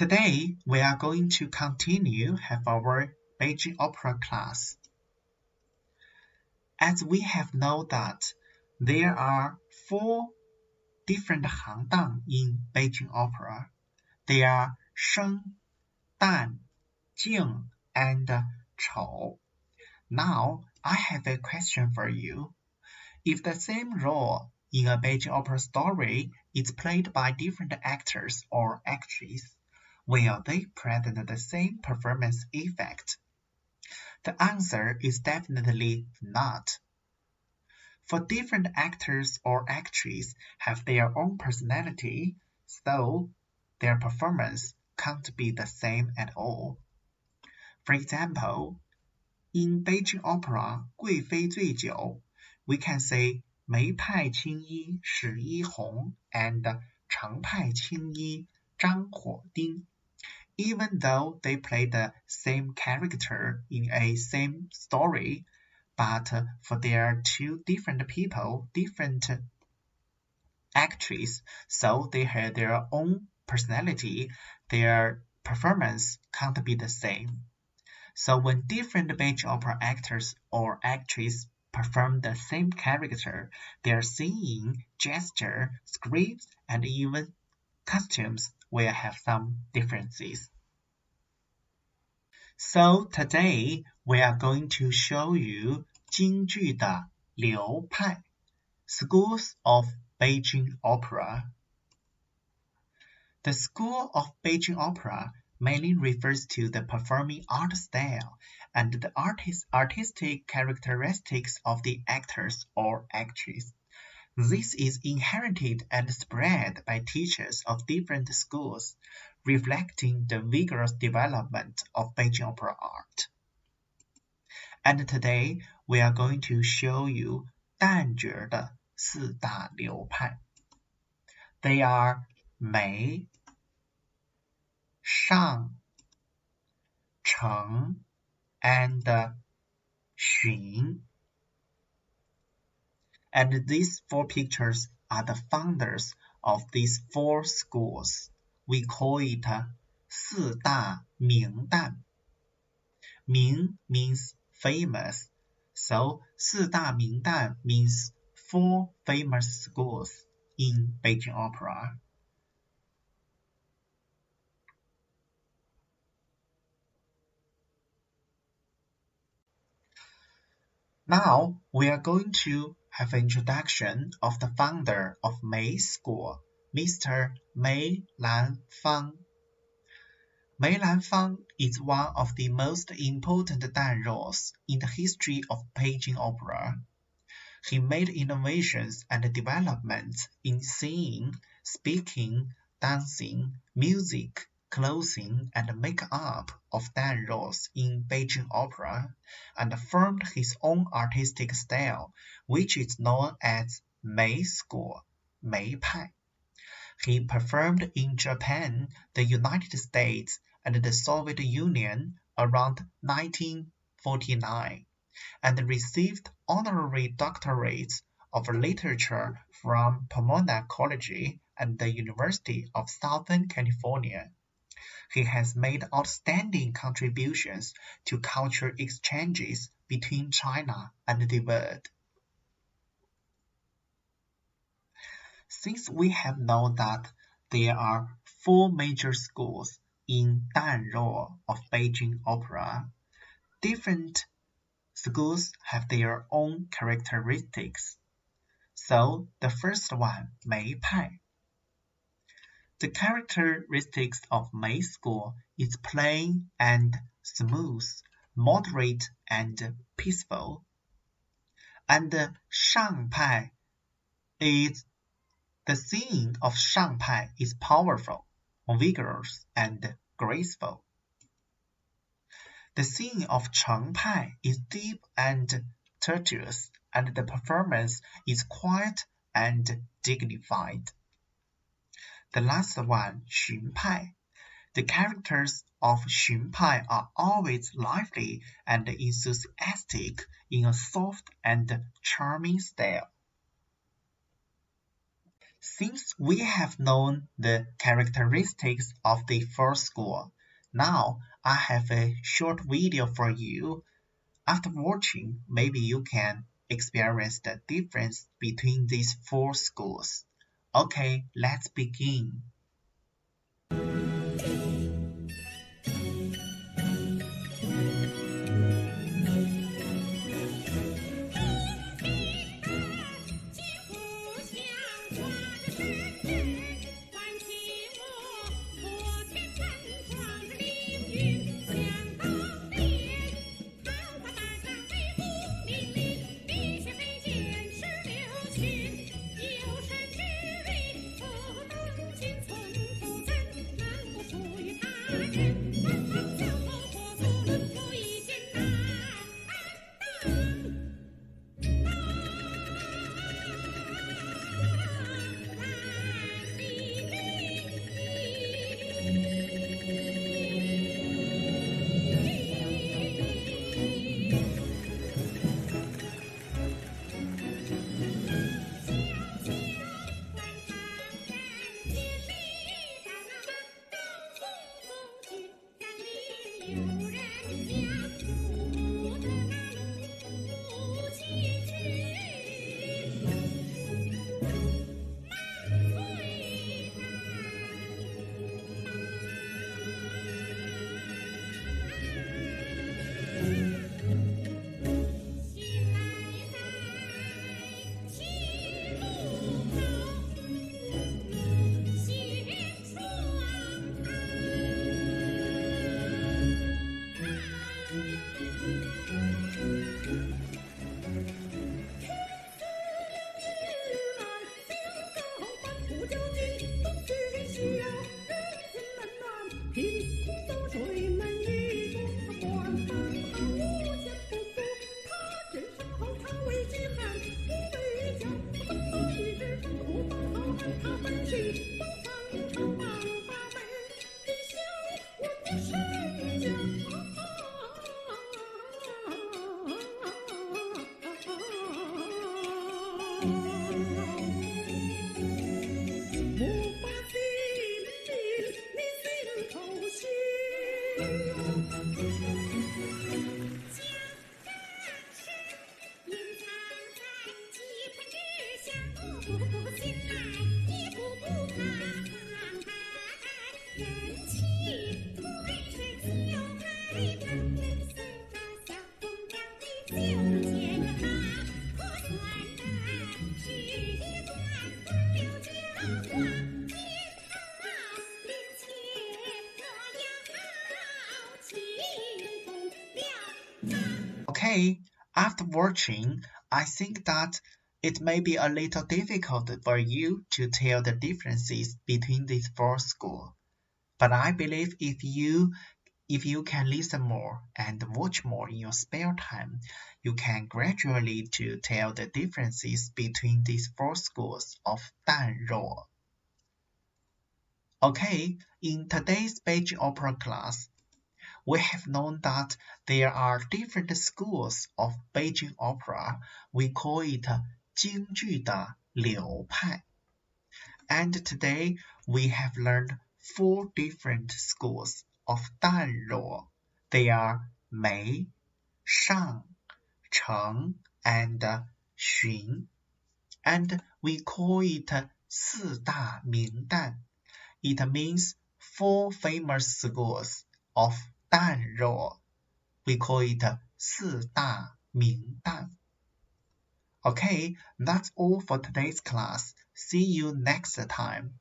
Today, we are going to continue have our Beijing Opera class. As we have known that there are 4 different hangdang in Beijing Opera. They are Sheng, Dan, Jing, and Chou. Now, I have a question for you. If the same role in a Beijing Opera story is played by different actors or actresses, will they present the same performance effect? The answer is definitely not. For different actors or actresses have their own personality, so their performance can't be the same at all. For example, in Beijing Opera 贵妃醉酒, we can say 梅派青衣史一红 and 常派青衣张火丁. Even though they play the same character in a same story, but for their 2 different people, different actresses, so they have their own personality, their performance can't be the same. So when different Beijing Opera actors or actresses perform the same character, their singing, gesture, scripts, and even costumes will have some differences. So today we are going to show you 京剧的流派 Schools of Beijing Opera. The School of Beijing Opera mainly refers to the performing art style and the artistic characteristics of the actors or actresses. This is inherited and spread by teachers of different schools, reflecting the vigorous development of Beijing opera art. And today, we are going to show you 旦角的4大流派. They are Mei, Shang, Cheng, and Xun. And these 4 pictures are the founders of these 4 schools. We call it 4大名旦. Ming means famous, so 4大名旦 means 4 famous schools in Beijing Opera. Now we are going to have an introduction of the founder of Mei School, Mr. Mei Langfang. Mei Langfang is one of the most important Dan roles in the history of Beijing Opera. He made innovations and developments in singing, speaking, dancing, music, clothing, and makeup of Dan roles in Beijing Opera, and formed his own artistic style, which is known as Mei School, Mei Pai. He performed in Japan, the United States, and the Soviet Union around 1949, and received honorary doctorates of literature from Pomona College and the University of Southern California. He has made outstanding contributions to cultural exchanges between China and the world. Since we have known that there are 4 major schools in Dan role of Beijing Opera, different schools have their own characteristics. So the first one, Mei Pai. The characteristics of Mei School is plain and smooth, moderate and peaceful. And Shang Pai is the singing of Shang Pai is powerful, vigorous, and graceful. The singing of Cheng Pai is deep and tortuous, and the performance is quiet and dignified. The last one, Xun Pai. The characters of Xun Pai are always lively and enthusiastic in a soft and charming style. Since we have known the characteristics of the first school, now I have a short video for you. After watching, maybe you can experience the difference between these four schools. Okay, let's begin. Okay, after watching, I think that it may be a little difficult for you to tell the differences between these four schools. But I believe if you can listen more and watch more in your spare time, you can gradually to tell the differences between these four schools of Danruo. Okay, in today's Beijing Opera class, we have known that there are different schools of Beijing Opera. We call it 京剧的流派. And today we have learned four different schools of Danruo. They are Mei, Shang, Cheng, and Xun. And we call it 四大名旦. It means four famous schools of Danruo. We call it 四大名旦. Okay, that's all for today's class. See you next time.